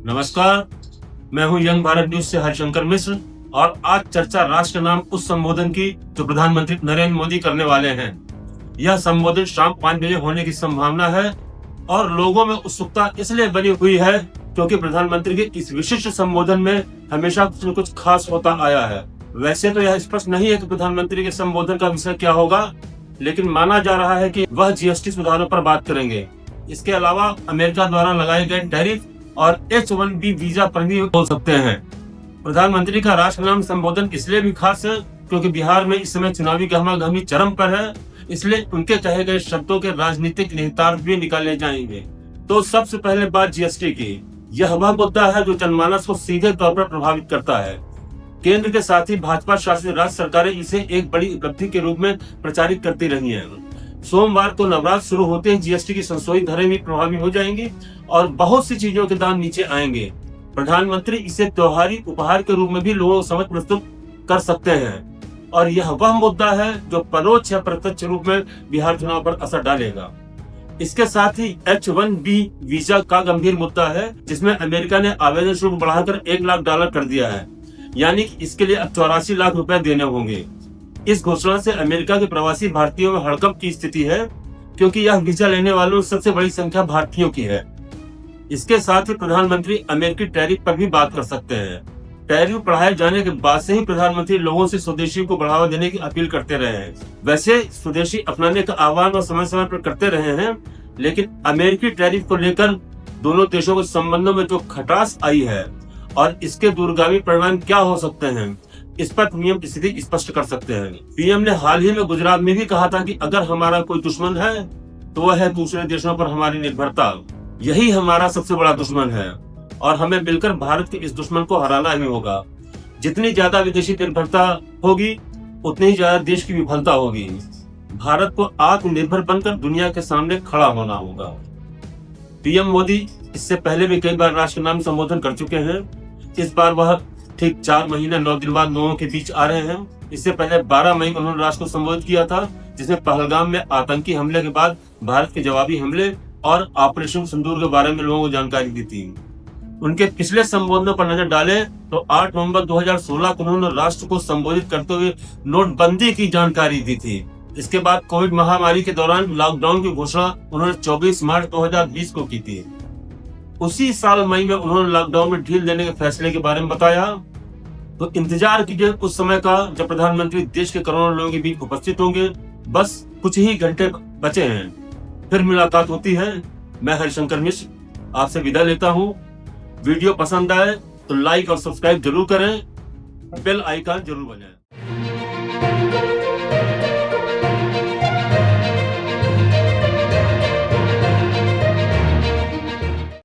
नमस्कार, मैं हूं यंग भारत न्यूज से हरिशंकर मिश्र और आज चर्चा राष्ट्र नाम उस संबोधन की जो प्रधानमंत्री नरेंद्र मोदी करने वाले हैं। यह संबोधन शाम 5 बजे होने की संभावना है और लोगों में उत्सुकता इसलिए बनी हुई है क्योंकि प्रधानमंत्री के इस विशिष्ट संबोधन में हमेशा कुछ न कुछ खास होता आया है। वैसे तो यह स्पष्ट नहीं है कि प्रधानमंत्री के संबोधन का विषय क्या होगा, लेकिन माना जा रहा है कि वह जीएसटी सुधारों पर बात करेंगे। इसके अलावा अमेरिका द्वारा लगाए गए टैरिफ और H-1B वीजा पर भी बोल सकते हैं। प्रधानमंत्री का राष्ट्र नाम संबोधन इसलिए भी खास है क्योंकि बिहार में इस समय चुनावी गहमागहमी चरम पर है, इसलिए उनके कहे गए शब्दों के राजनीतिक निहितार्थ भी निकाले जाएंगे। तो सबसे पहले बात जीएसटी की। यह वह मुद्दा है जो जनमानस को सीधे तौर पर प्रभावित करता है। केंद्र के साथ ही भाजपा शासित राज्य सरकारें इसे एक बड़ी उपलब्धि के रूप में प्रचारित करती रही हैं। सोमवार को नवरात्र शुरू होते ही जीएसटी की संशोधित दरें भी प्रभावी हो जाएंगी और बहुत सी चीजों के दाम नीचे आएंगे। प्रधानमंत्री इसे त्योहारी उपहार के रूप में भी लोगों को समझ प्रस्तुत कर सकते हैं और यह वह मुद्दा है जो परोक्ष या प्रत्यक्ष रूप में बिहार चुनाव पर असर डालेगा। इसके साथ ही H-1B वीजा का गंभीर मुद्दा है, जिसमें अमेरिका ने आवेदन शुल्क बढ़ाकर $1 लाख कर दिया है, यानी कि इसके लिए अब 84 लाख रुपए देने होंगे। इस घोषणा से अमेरिका के प्रवासी भारतीयों में हड़कंप की स्थिति है क्योंकि यह वीजा लेने वालों में सबसे बड़ी संख्या भारतीयों की है। इसके साथ ही प्रधानमंत्री अमेरिकी टैरिफ पर भी बात कर सकते हैं। टैरिफ बढ़ाए जाने के बाद से ही प्रधानमंत्री लोगों से स्वदेशी को बढ़ावा देने की अपील करते रहे हैं। वैसे स्वदेशी अपनाने का आह्वान और समय समय पर करते रहे हैं, लेकिन अमेरिकी टैरिफ को लेकर दोनों देशों के संबंधों में जो खटास आई है और इसके दूरगामी परिणाम क्या हो सकते हैं, इस पर पीएम स्थिति स्पष्ट कर सकते हैं। पीएम ने हाल ही में गुजरात में भी कहा था कि अगर हमारा कोई दुश्मन है तो वह है दूसरे देशों पर हमारी निर्भरता। यही हमारा सबसे बड़ा दुश्मन है और हमें मिलकर भारत के इस दुश्मन को हराना ही होगा। जितनी ज्यादा विदेशी निर्भरता होगी उतनी ही ज्यादा देश की विफलता होगी। भारत को आत्मनिर्भर बनकर दुनिया के सामने खड़ा होना होगा। पीएम मोदी इससे पहले भी कई बार राष्ट्र नाम संबोधन कर चुके हैं। इस बार वह ठीक 4 महीने 9 दिन बाद लोगों के बीच आ रहे हैं। इससे पहले 12 मई को उन्होंने राष्ट्र को संबोधित किया था, जिसमें पहलगाम में आतंकी हमले के बाद भारत के जवाबी हमले और ऑपरेशन सिंदूर के बारे में लोगों को जानकारी दी थी। उनके पिछले संबोधनों पर नजर डालें तो 8 नवंबर 2016 को उन्होंने राष्ट्र को संबोधित करते हुए नोटबंदी की जानकारी दी थी। इसके बाद कोविड महामारी के दौरान लॉकडाउन की घोषणा उन्होंने 24 मार्च 2020 को की थी। उसी साल मई में उन्होंने लॉकडाउन में ढील देने के फैसले के बारे में बताया। तो इंतजार कीजिए उस समय का जब प्रधानमंत्री देश के करोड़ों लोगों के बीच उपस्थित होंगे। बस कुछ ही घंटे बचे हैं, फिर मुलाकात होती है। मैं हरिशंकर मिश्र आपसे विदा लेता हूँ। वीडियो पसंद आए तो लाइक और सब्सक्राइब जरूर करें, बेल आइकन जरूर बजाएं।